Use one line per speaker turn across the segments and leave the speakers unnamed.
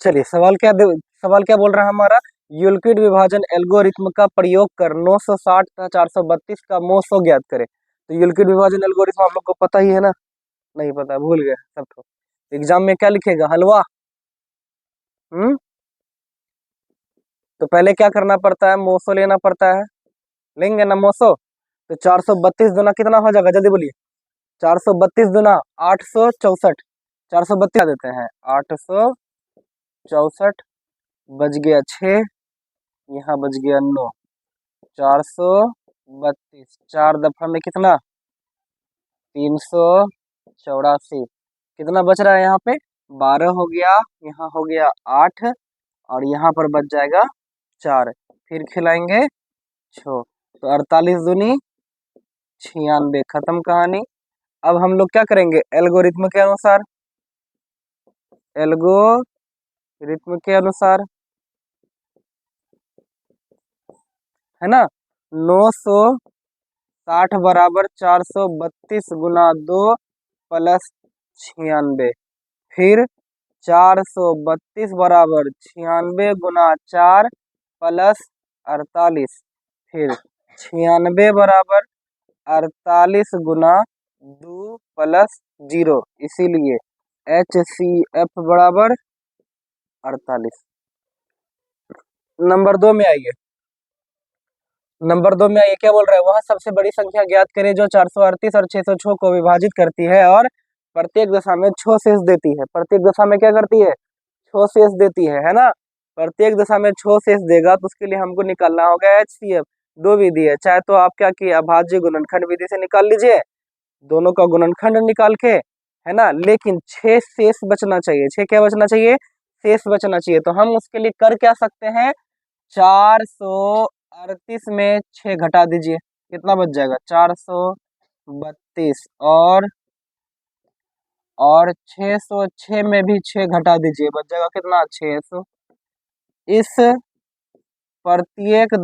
चलिए सवाल क्या बोल रहा है हमारा। यूक्लिड विभाजन एल्गोरिथ्म का प्रयोग कर 960 तथा 432 का MOSO ज्ञात करें। तो यूक्लिड विभाजन एल्गोरिथ्म आप लोग को पता ही है ना? नहीं पता, भूल गए सब तो। एग्जाम में क्या लिखेगा, हलवा? तो पहले क्या करना पड़ता है, MOSO लेना पड़ता है। लेंगे ना MOSO? तो 432 गुना कितना हो जाएगा, जल्दी बोलिए। 432 गुना 864, 432 देते हैं, 864 बज गया 6, यहाँ बज गया 9, 432, 4 दफा में कितना, 384। कितना बच रहा है यहाँ पे, 12 हो गया, यहाँ हो गया 8, और यहाँ पर बच जाएगा 4। फिर खिलाएंगे 6, तो 48 दूनी 96, खत्म कहानी। अब हम लोग क्या करेंगे, एल्गोरिथ्म के अनुसार, एल्गोरिथ्म के अनुसार, है ना, 960 बराबर 432 गुना 2 प्लस 96, फिर 432 बराबर 96 गुना 4 प्लस 48, फिर 96 बराबर 48 गुना 2 प्लस 0, इसीलिए HCF बराबर 48। नंबर 2 में आइए, नंबर 2 में आइए, क्या बोल रहा है, वह सबसे बड़ी संख्या ज्ञात करें जो 438 और 606 को विभाजित करती है और प्रत्येक दशा में 6 शेष देती है। प्रत्येक दशा में क्या करती है, 6 शेष देती है ना। प्रत्येक दशा में 6 शेष देगा, तो उसके लिए हमको निकालना होगा HCF। दो विधि है, चाहे तो आप क्या किए, अभाज्य गुणनखंड विधि से निकाल लीजिए, दोनों का गुणनखंड निकाल के, है ना, लेकिन 6 शेष बचना चाहिए। 6 क्या बचना चाहिए, शेष बचना चाहिए। तो हम उसके लिए कर क्या सकते हैं, 438 में 6 घटा दीजिए, कितना बच जाएगा, 432, और 606 में भी 6 घटा दीजिए, बच जाएगा कितना, 600। इस प्रत्येक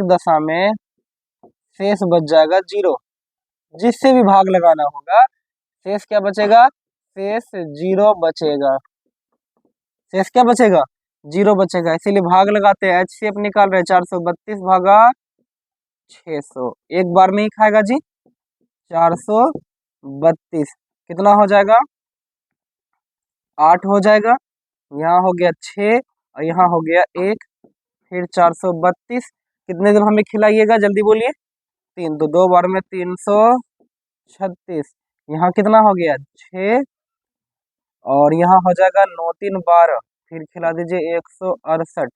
दशा में शेष बच जाएगा 0, जिससे भी भाग लगाना होगा, शेष क्या बचेगा, शेष 0 बचेगा। शेष क्या बचेगा, 0 बचेगा, इसीलिए भाग लगाते हैं, HCF निकाल रहे हैं, 432 भागा 600, एक बार में ही खाएगा जी, 432 कितना हो जाएगा, 8 हो जाएगा, यहाँ हो गया 6, और यहाँ हो गया 1, फिर 432 कितने दिन हमें खिलाइएगा, जल्दी बोलिए, 3, तो 2 बार में 336, यहाँ कितना हो गया 6, और यहाँ हो जाएगा 9 3 12, फिर खिला दीजिए 168,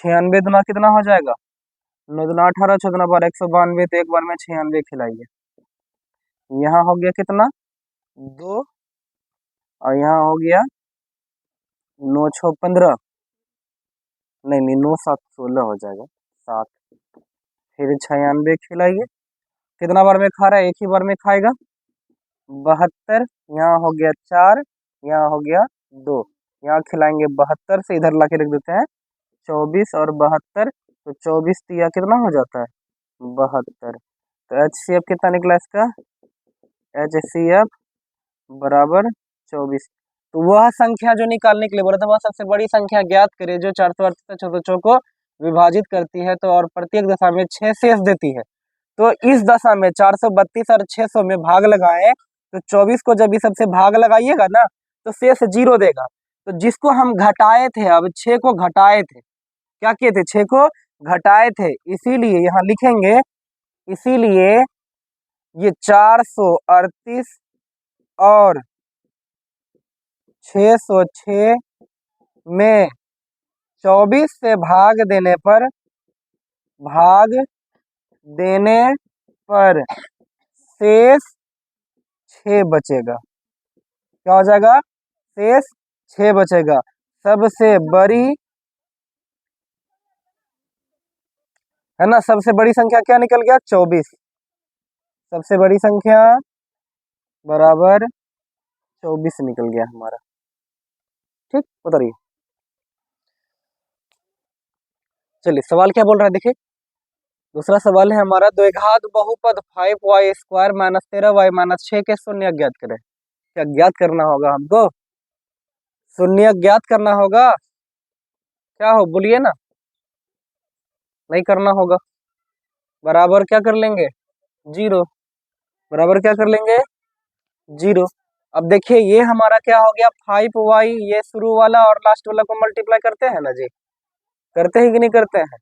96 दुना कितना हो जाएगा, 9 दुना 18, 6 दुना 12, 192, तो एक बार में 96 खिलाइए। यहाँ हो गया कितना 2, और यहाँ हो गया 9 6 15, नहीं 9 7 16 हो जाएगा 7, फिर 96 खिलाइए, कितना बार में खा रहा है, एक ही बार में खाएगा, 72, यहाँ हो गया 4, यहाँ हो गया 2, यहाँ खिलाएंगे 72 से इधर ला के लिख देते हैं 24 और 72, तो 24 दिया कितना हो जाता है 72, तो HCF कितना निकला इसका, HCF बराबर 24। तो वह संख्या जो निकालने के लिए बोला था, वह सबसे बड़ी संख्या ज्ञात करे जो 438 406 को विभाजित करती है, तो और प्रत्येक दशा में 6 शेष देती है। तो इस दशा में 432 और 600 में भाग लगाए, तो 24 को जब इस सबसे भाग लगाइएगा ना, तो शेष 0 देगा। तो जिसको हम घटाए थे, अब 6 को घटाए थे, क्या किए थे, 6 को घटाए थे, इसीलिए यहाँ लिखेंगे, इसीलिए ये 438 और 606 में 24 से भाग देने पर शेष 6 बचेगा। क्या हो जाएगा, शेष 6 बचेगा। सबसे बड़ी, है ना, सबसे बड़ी संख्या क्या निकल गया, 24, सबसे बड़ी संख्या बराबर 24 निकल गया हमारा। ठीक, बताइए, चलिए सवाल क्या बोल रहा है, देखिए दूसरा सवाल है हमारा, द्विघात बहुपद 5y² - 13y - 6 के शून्य ज्ञात करें। क्या ज्ञात करना होगा हमको? शून्य ज्ञात करना होगा। क्या हो बोलिए ना। नहीं करना होगा। बराबर क्या कर लेंगे? जीरो। बराबर क्या कर लेंगे? जीरो। अब देखिए ये हमारा क्या हो गया, 5y, ये शुरू वाला और लास्ट वाला को मल्टीप्लाई करते हैं ना जी, करते हैं कि नहीं करते हैं?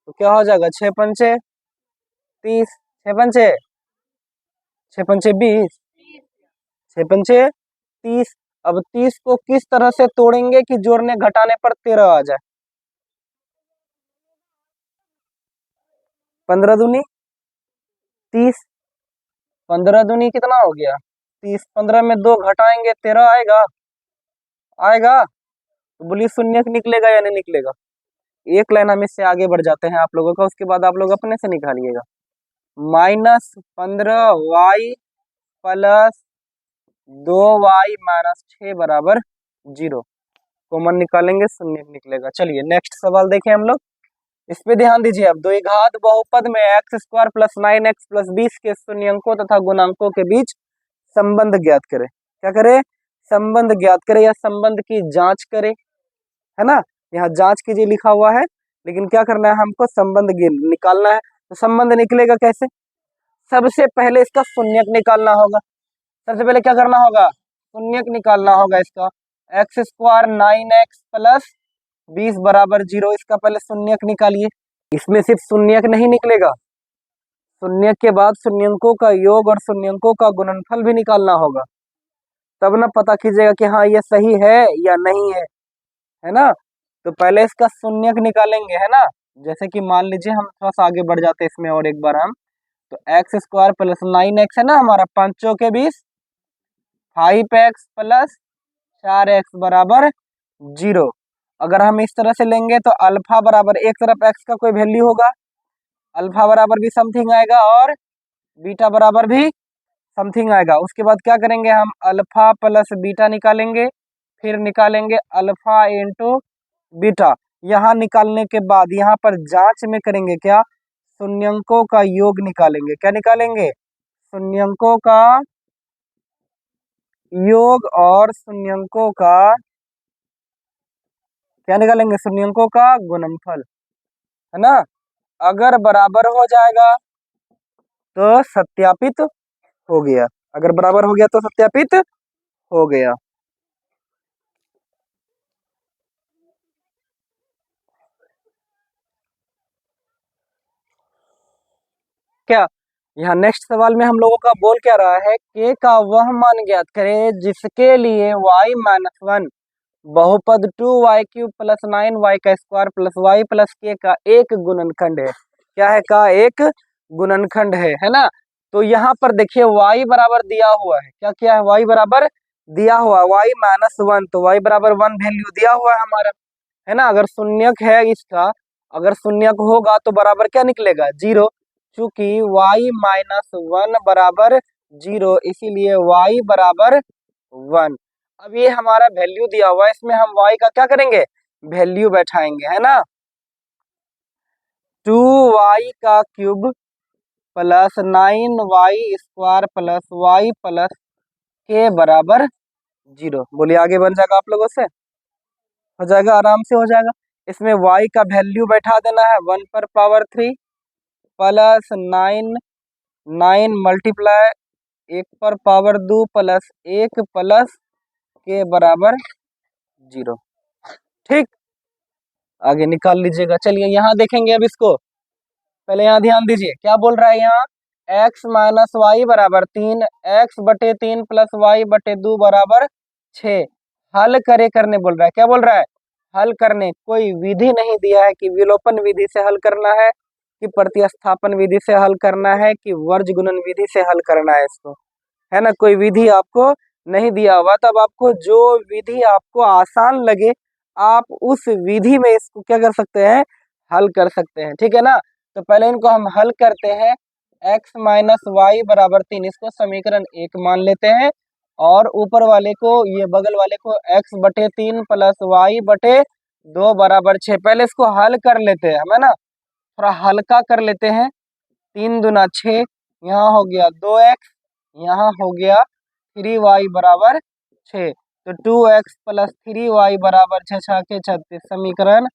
तो क्या हो जाएगा, 6 पंचे 30, 6 पंचे 6 पंचे 20, 6 पंचे 30। अब 30 को किस तरह से तोड़ेंगे कि जोड़ने घटाने पर 13 आ जाए? 15 दूनी 30, 15 दूनी कितना हो गया 30, 15 में 2 घटाएंगे 13 आएगा। आएगा तो बोलिए शून्य निकलेगा या नहीं निकलेगा? एक लाइन हम इससे आगे बढ़ जाते हैं आप लोगों का, उसके बाद आप लोग अपने से निकालिएगा। -15y प्लस 2y-6 बराबर 0। कॉमन निकालेंगे शून्य निकलेगा। चलिए नेक्स्ट सवाल देखें हम लोग, इस पे ध्यान दीजिए। अब द्विघात बहुपद में x² प्लस 9x प्लस 20 के शून्यंकों तथा गुणांकों के बीच संबंध ज्ञात करें। क्या करे? संबंध ज्ञात करे या संबंध की जांच करे, है ना। यहाँ जांच कीजिए लिखा हुआ है, लेकिन क्या करना है हमको, संबंध निकालना है। तो संबंध निकलेगा कैसे? सबसे पहले इसका शून्यक निकालना होगा। सबसे पहले क्या करना होगा? शून्यक निकालना होगा इसका। x² 9x प्लस 20 बराबर 0, इसका पहले शून्यक निकालिए। इसमें सिर्फ शून्यक नहीं निकलेगा, शून्यक के बाद शून्यंकों का योग और शून्यंकों का गुणनफल भी निकालना होगा, तब ना पता कीजिएगा कि हाँ ये सही है या नहीं है ना। तो पहले इसका शून्यक निकालेंगे, है ना। जैसे कि मान लीजिए हम थोड़ा सा आगे बढ़ जाते हैं इसमें और एक बार हम, तो x² प्लस 9x है ना हमारा, 5 चौके 20, 5x प्लस 4x बराबर 0। अगर हम इस तरह से लेंगे तो अल्फा बराबर, एक तरफ x का कोई वैल्यू होगा, अल्फा बराबर भी समथिंग आएगा और बीटा बराबर भी समथिंग आएगा। उसके बाद क्या करेंगे हम, अल्फा प्लस बीटा निकालेंगे, फिर निकालेंगे अल्फा इंटू बीटा। यहाँ निकालने के बाद यहाँ पर जांच में करेंगे क्या, शून्यंकों का योग निकालेंगे। क्या निकालेंगे? शून्यंकों का योग और शून्यंकों का क्या निकालेंगे, शून्यंकों का गुणनफल, है ना। अगर बराबर हो जाएगा तो सत्यापित हो गया, अगर बराबर हो गया तो सत्यापित हो गया। क्या यहाँ नेक्स्ट सवाल में हम लोगों का बोल क्या रहा है, k का वह मान ज्ञात करें जिसके लिए y-1 बहुपद 2y³ प्लस 9y का square plus y plus k का एक गुणनखंड है। क्या है? का एक गुणनखंड है ना। तो यहाँ पर देखिए y बराबर दिया हुआ है, क्या क्या है, y बराबर दिया हुआ है, y-1, तो y बराबर 1 वैल्यू दिया हुआ है हमारा, है ना। अगर शून्यक है इसका, अगर शून्यक होगा तो बराबर क्या निकलेगा, 0। चूंकि y-1 बराबर 0, इसीलिए y बराबर 1। अब ये हमारा वैल्यू दिया हुआ है, इसमें हम y का क्या करेंगे, वैल्यू बैठाएंगे, है ना। 2y का cube plus 9y² plus y plus k बराबर 0। बोलिए आगे बन जाएगा आप लोगों से, हो जाएगा, आराम से हो जाएगा। इसमें y का वैल्यू बैठा देना है 1 पर पावर 3 प्लस 9 मल्टीप्लाई 1 पर पावर 2 प्लस 1 प्लस के बराबर 0। ठीक, आगे निकाल लीजिएगा। चलिए यहाँ देखेंगे अब इसको, पहले यहाँ ध्यान दीजिए क्या बोल रहा है यहाँ, x माइनस वाई बराबर 3, x/3 प्लस y/2 बराबर 6। हल करने बोल रहा है, क्या बोल रहा है, हल करने। कोई विधि नहीं दिया है कि विलोपन विधि से हल करना है, कि प्रतिस्थापन विधि से हल करना है, कि वर्ज गुणन विधि से हल करना है इसको, है ना। कोई विधि आपको नहीं दिया हुआ, तब आपको जो विधि आपको आसान लगे आप उस विधि में इसको क्या कर सकते हैं, हल कर सकते हैं, ठीक है ना। तो पहले इनको हम हल करते हैं, x माइनस वाई बराबर 3, इसको समीकरण 1 मान लेते हैं, और ऊपर वाले को, ये बगल वाले को x/3 प्लस y/2 बराबर 6। पहले इसको हल कर लेते हैं, है ना, थोड़ा हल्का कर लेते हैं। 3 दूना 6, यहाँ हो गया 2x, यहाँ हो गया 3y बराबर 6। तो 2x प्लस 3y बराबर 6 6 के 36, समीकरण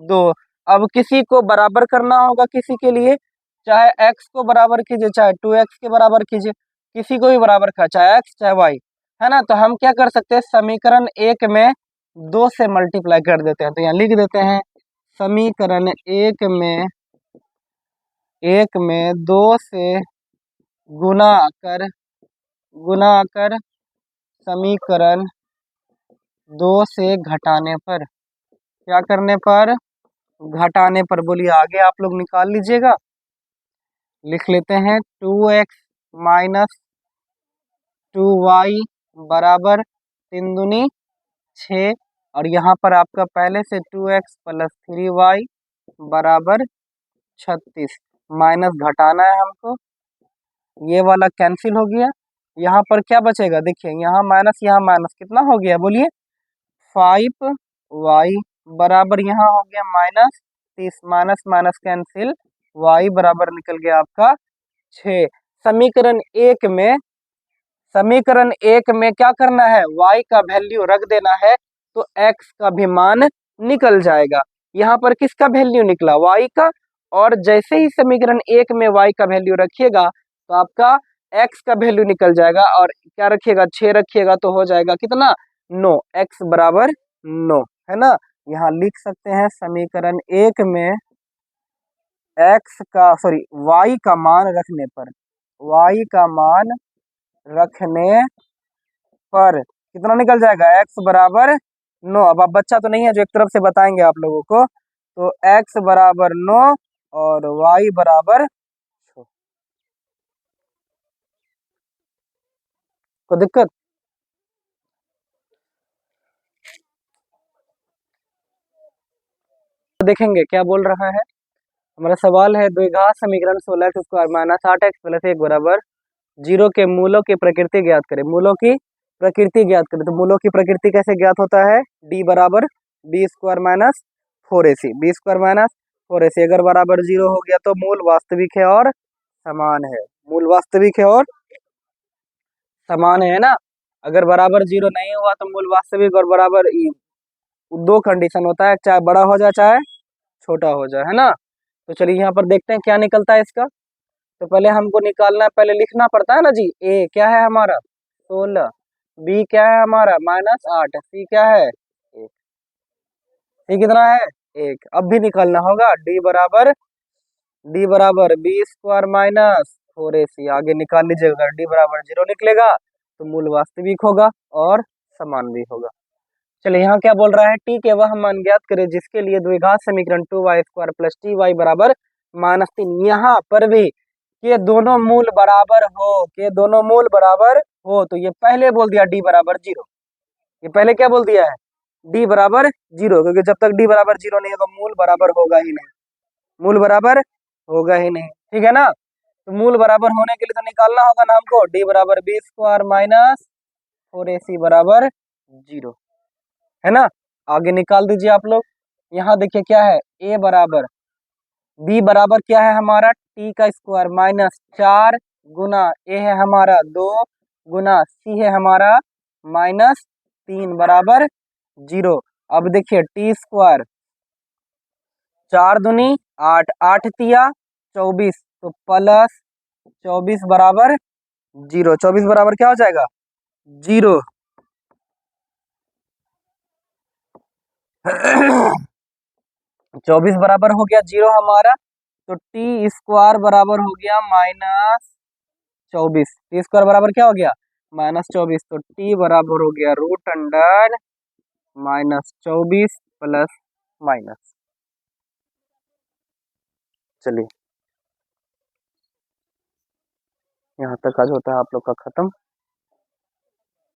2। अब किसी को बराबर करना होगा किसी के लिए, चाहे x को बराबर कीजिए चाहे 2x के बराबर कीजिए, किसी को भी बराबर का, चाहे x चाहे y, है ना। तो हम क्या कर सकते हैं, समीकरण 1 में 2 से मल्टीप्लाई कर देते हैं। तो यहाँ लिख देते हैं समीकरण 1 में 2 से गुना कर समीकरण 2 से घटाने पर, क्या करने पर, घटाने पर। बोलिए आगे आप लोग निकाल लीजिएगा। लिख लेते हैं 2x माइनस 2y बराबर 3 दूनी 6, और यहाँ पर आपका पहले से 2x प्लस 3y बराबर 36, माइनस घटाना है हमको, ये वाला कैंसिल हो गया। यहाँ पर क्या बचेगा, देखिए यहाँ माइनस कितना हो गया, बोलिए 5y बराबर यहाँ हो गया minus 30, minus minus cancel, y बराबर निकल गया आपका 6। समीकरण एक में क्या करना है, y का वैल्यू रख देना है, तो x का भी मान निकल जाएगा। यहाँ पर किसका वैल्यू निकला, y का, और जैसे ही समीकरण 1 में y का वैल्यू रखिएगा तो आपका x का वैल्यू निकल जाएगा, और क्या रखिएगा, 6 रखिएगा तो हो जाएगा कितना, 9, x बराबर 9, है ना। यहाँ लिख सकते हैं समीकरण 1 में y का मान रखने पर, y का मान रखने पर कितना निकल जाएगा, x बराबर 9। अब आप बच्चा तो नहीं है जो एक तरफ से बताएंगे आप लोगों को, तो x बराबर 9 और y बराबर 6। कोई दिक्कत, देखेंगे क्या बोल रहा है। हमारा सवाल है द्विघात समीकरण 16x² माइनस 8x प्लस 1 बराबर 0 के मूलों की प्रकृति ज्ञात करें। मूलों की प्रकृति ज्ञात करें, तो मूलों की प्रकृति कैसे ज्ञात होता है, d बराबर b square minus 4ac, b square minus 4ac। अगर बराबर 0 हो गया तो मूल वास्तविक है और समान है, मूल वास्तविक है और समान है ना। अगर बराबर 0 नहीं हुआ तो मूल वास्तविक और बराबर, दो कंडीशन होता है, चाहे बड़ा हो जाए चाहे छोटा हो जाए, है ना। तो चलिए यहाँ पर देखते हैं क्या निकलता है इसका। तो पहले हमको निकालना है, पहले लिखना पड़ता है ना जी। ए क्या है हमारा 16, बी क्या है हमारा -8, सी क्या है 1, सी कितना है 1। अब भी निकालना होगा डी बराबर बी स्क्वायर माइनस 4ac। आगे निकाल लीजिएगा, अगर डी बराबर 0 निकलेगा तो मूल वास्तविक होगा और समान भी होगा। चलिए यहाँ क्या बोल रहा है, टी के वह मान ज्ञात करें जिसके लिए द्विघात समीकरण 2y² प्लस टी बराबर -3। यहाँ पर भी के दोनों मूल बराबर हो, के दोनों मूल बराबर हो, तो ये पहले बोल दिया डी बराबर 0, ये पहले क्या बोल दिया है, डी बराबर 0, क्योंकि जब तक डी बराबर 0 नहीं होगा मूल बराबर होगा ही नहीं, मूल बराबर होगा ही नहीं, ठीक है ना। तो मूल बराबर होने के लिए तो निकालना होगा ना हमको, डी बराबर बी स्क्वायर माइनस 4ac बराबर 0, है ना। आगे निकाल दीजिए आप लोग। यहाँ देखिए क्या है, ए बराबर बी बराबर क्या है हमारा, टी का स्क्वायर माइनस 4 गुना ए है हमारा 2 गुना सी है हमारा -3 बराबर 0। अब देखिए टी स्क्वायर 4 दूनी 8, 8 तिया 24, तो प्लस 24 बराबर 0, 24 बराबर क्या हो जाएगा 0। 24 बराबर हो गया 0 हमारा, तो टी स्क्वायर बराबर हो गया -24, टी स्क्वायर बराबर क्या हो गया -24, तो टी बराबर हो गया √अंडर -24 प्लस माइनस। चलिए यहाँ तक आज होता है आप लोग का खत्म।